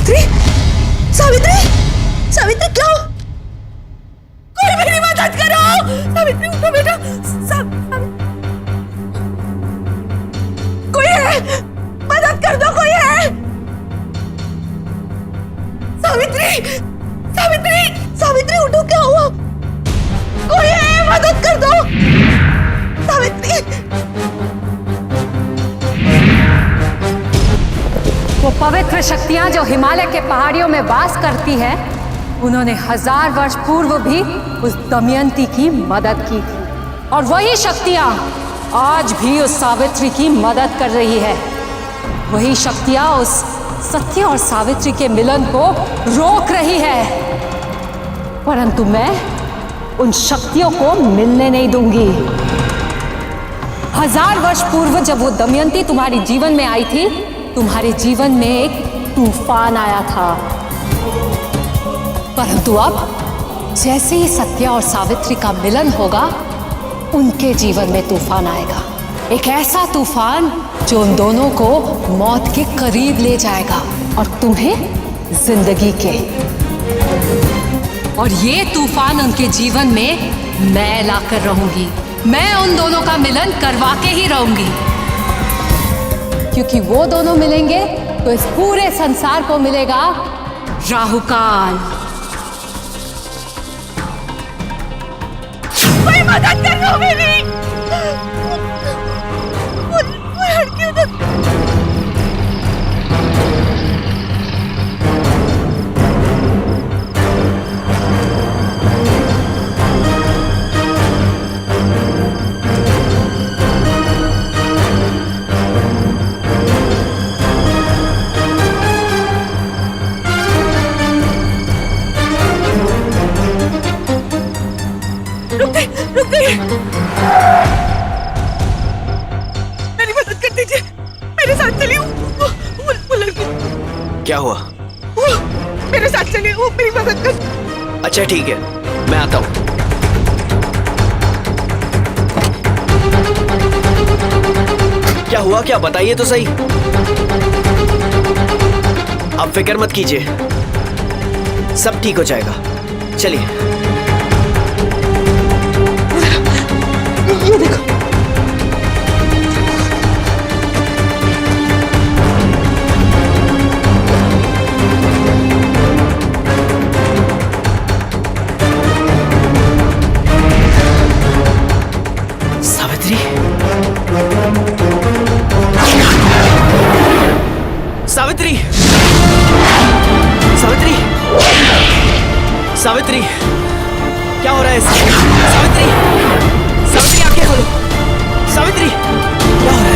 सावित्री, सावित्री, सावित्री क्या हो? कोई मेरी मदद करो! सावित्री उठो बेटा। कोई है? मदद कर दो, कोई है? सावित्री, सावित्री, सावित्री उठो, क्या हुआ? कोई है? मदद कर दो, सावित्री। वो पवित्र शक्तियां जो हिमालय के पहाड़ियों में वास करती है, उन्होंने 1000 वर्ष पूर्व भी उस दमयंती की मदद की थी, और वही शक्तियां आज भी उस सावित्री की मदद कर रही है। वही शक्तियां उस सत्य और सावित्री के मिलन को रोक रही है, परंतु मैं उन शक्तियों को मिलने नहीं दूंगी। 1000 वर्ष पूर्व जब वो दमयंती तुम्हारे जीवन में आई थी, तुम्हारे जीवन में एक तूफान आया था, परंतु अब जैसे ही सत्या और सावित्री का मिलन होगा, उनके जीवन में तूफान आएगा। एक ऐसा तूफान जो उन दोनों को मौत के करीब ले जाएगा और तुम्हें जिंदगी के। और ये तूफान उनके जीवन में मैं लाकर रहूंगी। मैं उन दोनों का मिलन करवा के ही रहूंगी, क्योंकि वो दोनों मिलेंगे तो इस पूरे संसार को मिलेगा राहुकाल। कोई मदद कर दो मेरी! वो लड़की उधर। रुक गई। मेरी मदद कर दीजिए, मेरे साथ चलिए। वो लड़की। क्या हुआ? वो मेरे साथ चलिए, वो मेरी मदद कर। अच्छा ठीक है, मैं आता हूँ। क्या हुआ, क्या बताइए तो सही। आप फिक्र मत कीजिए, सब ठीक हो जाएगा। चलिए। ये देखो। सावित्री, सावित्री, सावित्री, सावित्री, क्या हो रहा है? सावित्री, सावित्री आंखें खोलो। सावित्री, क्या हो रहा है?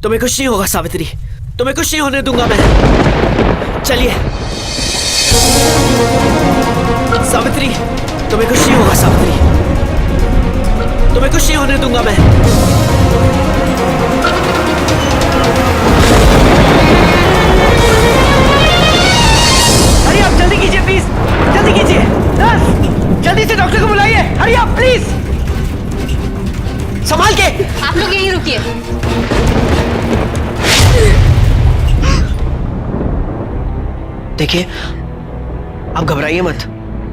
तुम्हें कुछ नहीं होगा सावित्री, तुम्हें कुछ नहीं होने दूंगा मैं। चलिए सावित्री, तुम्हें कुछ नहीं होगा सावित्री, तुम्हें कुछ नहीं होने दूंगा मैं। हरी आप जल्दी कीजिए प्लीज, जल्दी कीजिए। नर्स जल्दी से डॉक्टर को बुलाइए। हरी आप प्लीज, संभाल के। आप लोग यहीं रुकिए। देखिए, आप घबराइए मत,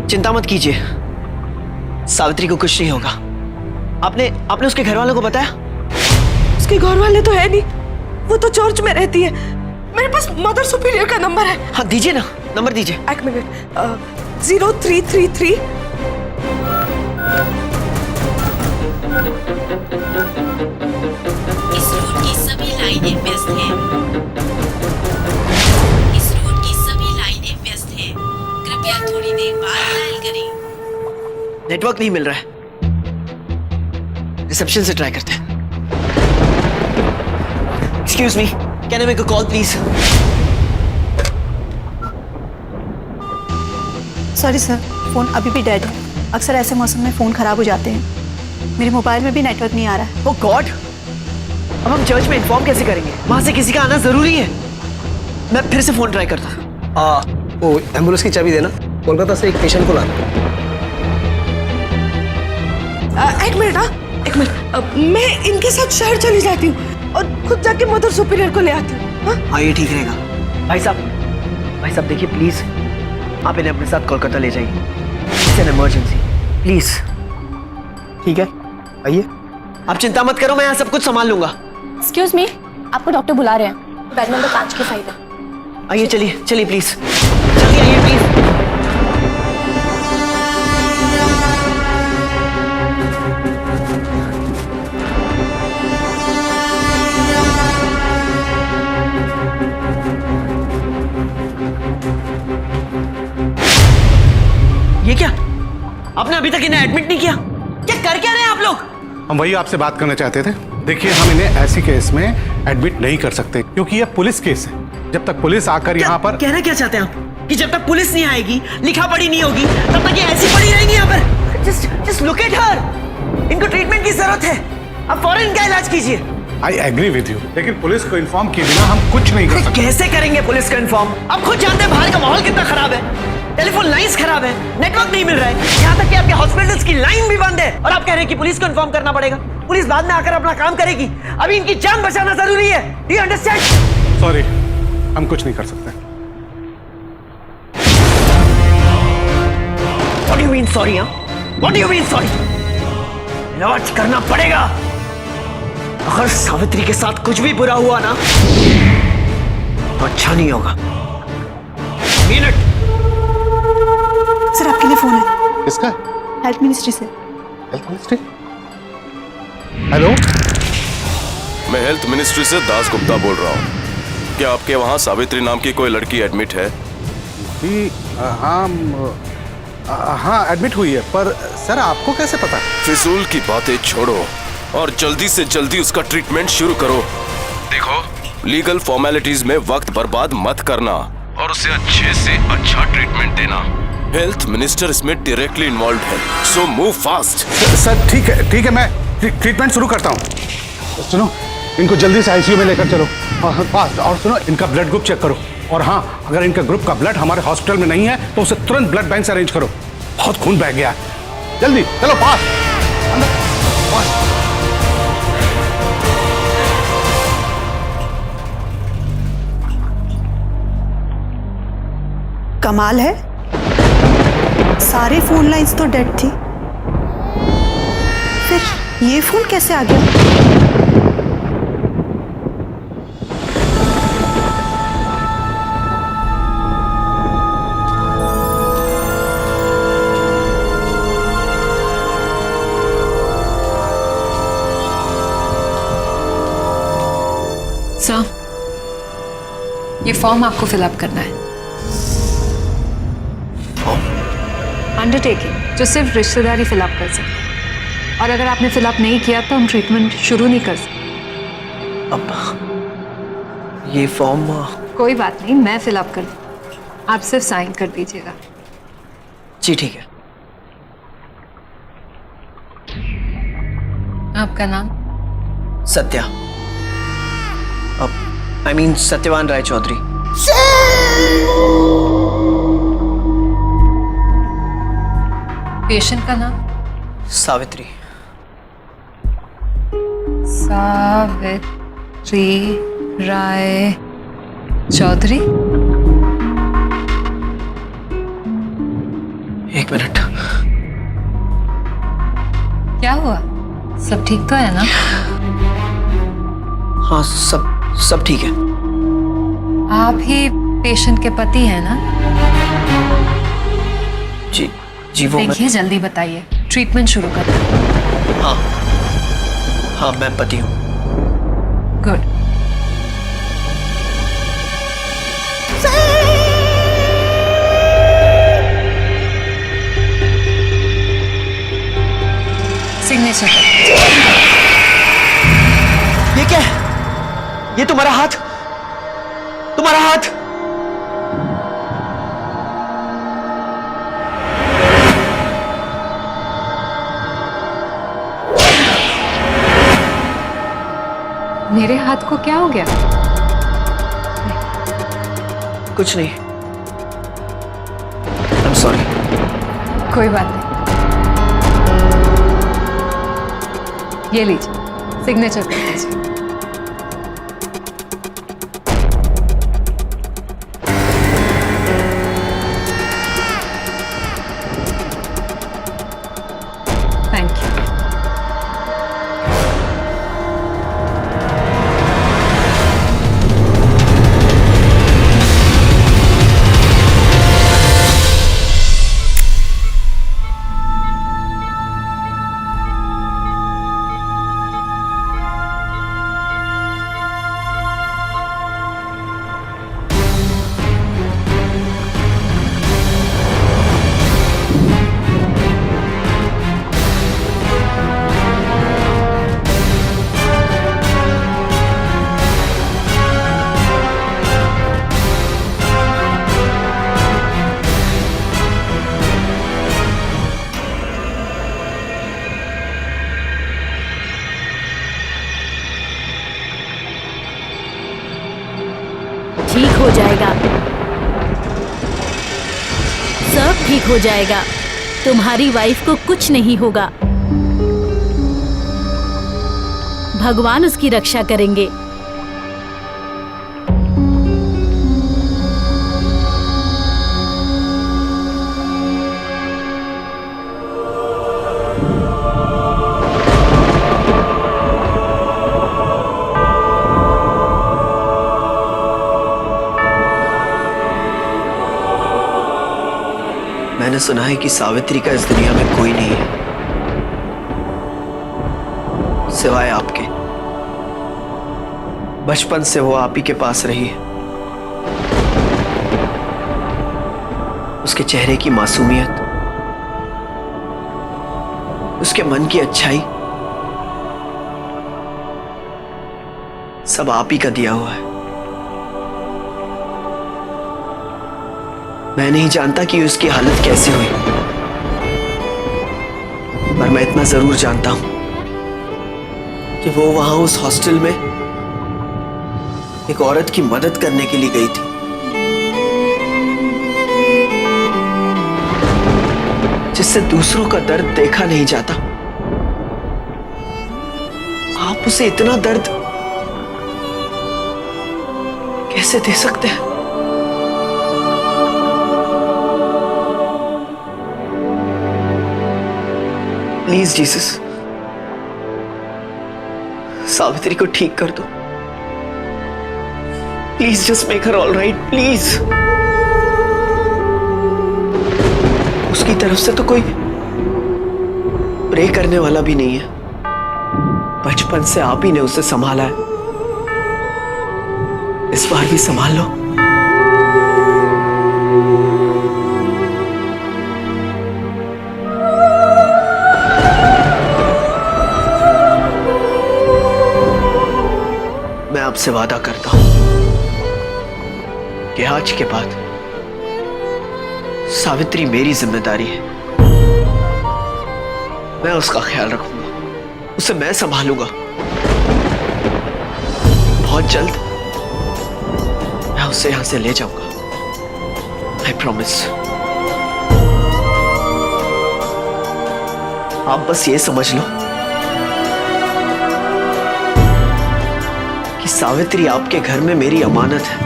चिंता मत कीजिए, सावित्री को कुछ नहीं होगा। आपने उसके घर वालों को बताया? उसके घर वाले तो है नहीं, वो तो चर्च में रहती है। मेरे पास मदर सुपीरियर का नंबर है। हाँ दीजिए ना, नंबर दीजिए। एक मिनट। 0333। इस रूट की सभी लाइनें व्यस्त हैं। इस रूट की सभी लाइनें व्यस्त हैं। कृपया थोड़ी देर बाद डायल करें। नेटवर्क नहीं मिल रहा है, रिसेप्शन से ट्राई करते हैं। Excuse me, can I make a call please? Sorry sir, phone अभी भी डेड है। अक्सर ऐसे मौसम में फ़ोन ख़राब हो जाते हैं। मेरे मोबाइल में भी नेटवर्क नहीं आ रहा है। ओह गॉड, अब हम चर्च में इन्फॉर्म कैसे करेंगे? वहां से किसी का आना जरूरी है। मैं फिर से फोन ट्राई करता हूँ। वो एम्बुलेंस की चाबी देना, कोलकाता से एक पेशेंट को लाना। एक मिनट। हाँ एक एक मिनट, मैं इनके साथ शहर चली जाती हूँ और खुद जाके मदर सुपीरियर को ले आती हूँ। हाँ? हाँ ये ठीक रहेगा। भाई साहब देखिए प्लीज, आप इन्हें अपने साथ कोलकाता ले जाइए, इट्स एन इमरजेंसी, प्लीज। ठीक है, आइए। आप चिंता मत करो, मैं यहाँ सब कुछ संभाल लूंगा। एक्सक्यूज मी, आपको डॉक्टर बुला रहे हैं। बैग में कांच की फाइल है। आइए, चलिए प्लीज, जल्दी आइए प्लीज। ये क्या, आपने अभी तक इन्हें एडमिट नहीं किया? क्या कर क्या रहे हैं आप लोग? हम वही आपसे बात करना चाहते थे। देखिए, हम इन्हें ऐसी केस में एडमिट नहीं कर सकते क्योंकि यह पुलिस केस है। जब तक पुलिस आकर यहाँ पर कहना क्या चाहते हैं आप कि जब तक पुलिस नहीं आएगी, लिखा पढ़ी नहीं होगी, तब तक ये ऐसी पड़ी रहेंगी यहाँ पर? जस्ट लुक एट हर, इनको ट्रीटमेंट की जरूरत है, आप फौरन इनका इलाज कीजिए। आई एग्री विद यू, लेकिन पुलिस को इन्फॉर्म किए बिना हम कुछ नहीं कर सकते। कैसे करेंगे पुलिस को इन्फॉर्म? आप खुद जानते हैं बाहर का माहौल कितना खराब है, टेलीफोन लाइंस खराब है, नेटवर्क नहीं मिल रहा है, यहाँ तक कि आपके हॉस्पिटल्स की लाइन भी बंद है, और आप कह रहे हैं कि पुलिस को इन्फॉर्म करना पड़ेगा। पुलिस बाद में आकर अपना काम करेगी, अभी इनकी जान बचाना जरूरी है। Do you understand? सॉरी, हम कुछ नहीं कर सकते। What do you mean sorry? What do you mean sorry? इलाज करना पड़ेगा। अगर सावित्री के साथ कुछ भी बुरा हुआ ना तो अच्छा नहीं होगा। मिनट। सर, आपके लिए फोन है। किसका? हेल्थ मिनिस्ट्री से। Health ministry? हेलो, मैं हेल्थ मिनिस्ट्री से दास गुप्ता बोल रहा हूँ। क्या आपके वहाँ सावित्री नाम की कोई लड़की एडमिट है? जी हाँ एडमिट हुई है, पर सर आपको कैसे पता? फिजूल की बातें छोड़ो और जल्दी से जल्दी उसका ट्रीटमेंट शुरू करो। देखो, लीगल फॉर्मेलिटीज में वक्त बर्बाद मत करना और उसे अच्छे से अच्छा ट्रीटमेंट देना। हेल्थ मिनिस्टर इसमें डायरेक्टली इन्वॉल्व है, सो मूव फास्ट। सर ठीक है, मैं ट्रीटमेंट शुरू करता हूँ। सुनो, इनको जल्दी से आईसीयू में लेकर चलो फास्ट। और सुनो, इनका ब्लड ग्रुप चेक करो, और हाँ, अगर इनका ग्रुप का ब्लड हमारे हॉस्पिटल में नहीं है तो उसे तुरंत ब्लड बैंक से अरेंज करो। बहुत खून बह गया है, जल्दी चलो फास्ट, अंदर फास्ट। कमाल है, सारे फोन लाइंस तो डेड थी, फिर ये फोन कैसे आ गया? सर, ये फॉर्म आपको फिलअप करना है। अंडरटेकिंग जो सिर्फ रिश्तेदार ही फिलअप कर सकते हैं, और अगर आपने फिलअप नहीं किया तो हम ट्रीटमेंट शुरू नहीं कर सकते। अब ये फॉर्म कोई बात नहीं, मैं फिलअप कर दूँ, आप सिर्फ साइन कर दीजिएगा। जी ठीक है। आपका नाम? Satya, I mean Satyavan Rai Chaudhary. Patient का नाम? सावित्री। सावित्री राय चौधरी। एक मिनट। क्या हुआ, सब ठीक तो है ना? हाँ, सब ठीक है। आप ही पेशेंट के पति हैं ना? जी वो देखिए, जल्दी बताइए, ट्रीटमेंट शुरू करते। हाँ मैं पति हूँ। गुड। सिग्नेचर। ये क्या है? ये तुम्हारा हाथ, तुम्हारा हाथ। मेरे हाथ को क्या हो गया? कुछ नहीं, I'm sorry। कोई बात नहीं। ये लीजिए, सिग्नेचर कर दीजिए। Thank you. ठीक हो जाएगा, सब ठीक हो जाएगा। तुम्हारी वाइफ को कुछ नहीं होगा, भगवान उसकी रक्षा करेंगे। मैंने सुना है कि सावित्री का इस दुनिया में कोई नहीं है सिवाय आपके। बचपन से वो आप ही के पास रही है। उसके चेहरे की मासूमियत, उसके मन की अच्छाई, सब आप ही का दिया हुआ है। मैं नहीं जानता कि उसकी हालत कैसे हुई, पर मैं इतना जरूर जानता हूं कि वो वहां उस हॉस्टल में एक औरत की मदद करने के लिए गई थी। जिससे दूसरों का दर्द देखा नहीं जाता। आप उसे इतना दर्द कैसे दे सकते हैं? प्लीज जीसस, सावित्री को ठीक कर दो। Please just make her all right, please. उसकी तरफ से तो कोई प्रे करने वाला भी नहीं है। बचपन से आप ही ने उसे संभाला है, इस बार भी संभाल लो। मैं आपसे वादा करता हूं कि आज के बाद सावित्री मेरी जिम्मेदारी है। मैं उसका ख्याल रखूंगा, उसे मैं संभालूंगा। बहुत जल्द मैं उसे यहां से ले जाऊंगा, आई प्रॉमिस। आप बस ये समझ लो कि सावित्री आपके घर में मेरी अमानत है,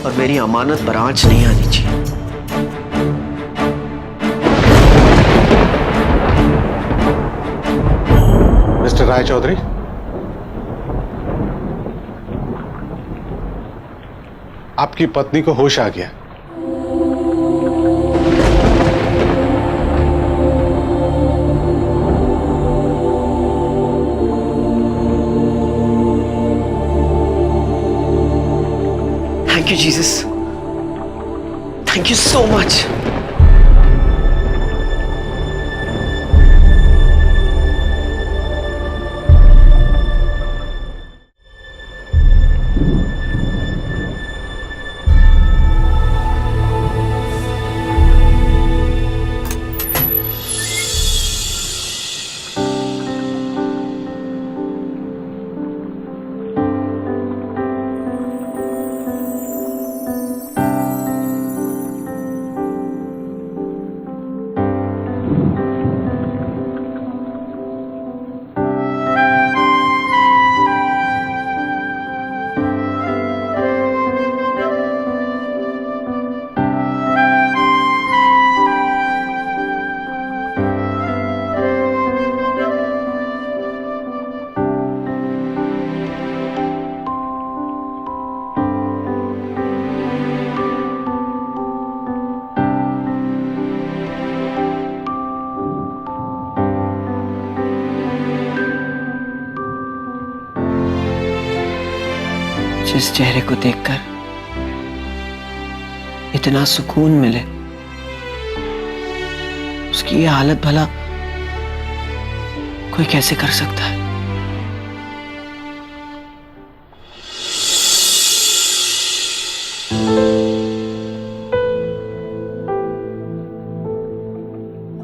और मेरी अमानत पर आंच नहीं आनी चाहिए। मिस्टर राय चौधरी, आपकी पत्नी को होश आ गया। Thank you, Jesus. Thank you so much. जिस चेहरे को देखकर इतना सुकून मिले, उसकी ये हालत भला कोई कैसे कर सकता है?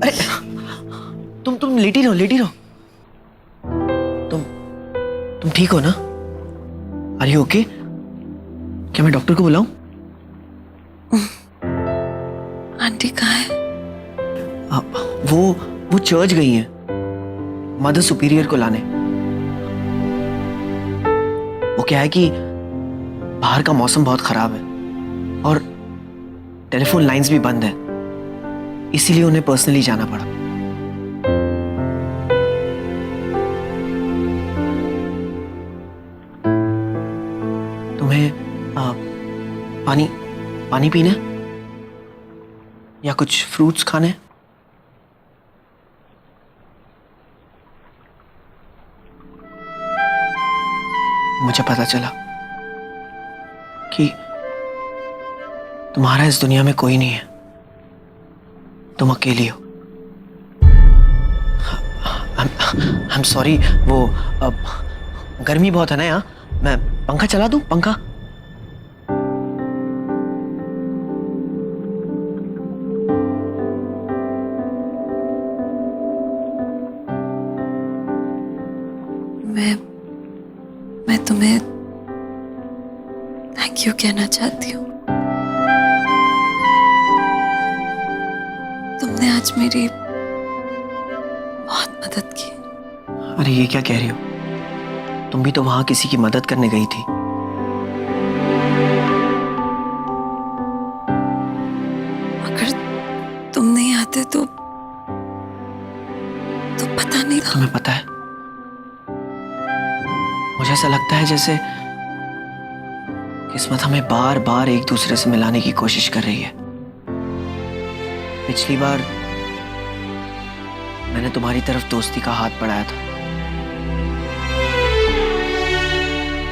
अरे तुम लेटी रहो, लेटी रहो। तुम ठीक हो ना? Are you okay? क्या मैं डॉक्टर को बुलाऊं? आंटी कहाँ है? वो चर्च गई हैं मदर सुपीरियर को लाने। वो क्या है कि बाहर का मौसम बहुत खराब है और टेलीफोन लाइंस भी बंद है, इसीलिए उन्हें पर्सनली जाना पड़ा। तुम्हें पानी पीना है या कुछ फ्रूट्स खाने हैं? मुझे पता चला कि तुम्हारा इस दुनिया में कोई नहीं है, तुम अकेली हो। I'm sorry, वो गर्मी बहुत है ना यहाँ। मैं पंखा चला दूं? पंखा? मैं तुम्हें थैंक यू कहना चाहती हूँ। तुमने आज मेरी बहुत मदद की। अरे ये क्या कह रही हो? तुम भी तो वहां किसी की मदद करने गई थी। अगर तुम नहीं आते तो पता नहीं था। तुम्हें पता है, मुझे ऐसा लगता है जैसे किस्मत हमें बार बार एक दूसरे से मिलाने की कोशिश कर रही है। पिछली बार मैंने तुम्हारी तरफ दोस्ती का हाथ बढ़ाया था,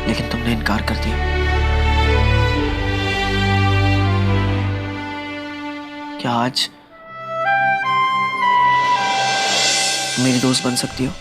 लेकिन तुमने इनकार कर दिया। क्या आज मेरी दोस्त बन सकती हो?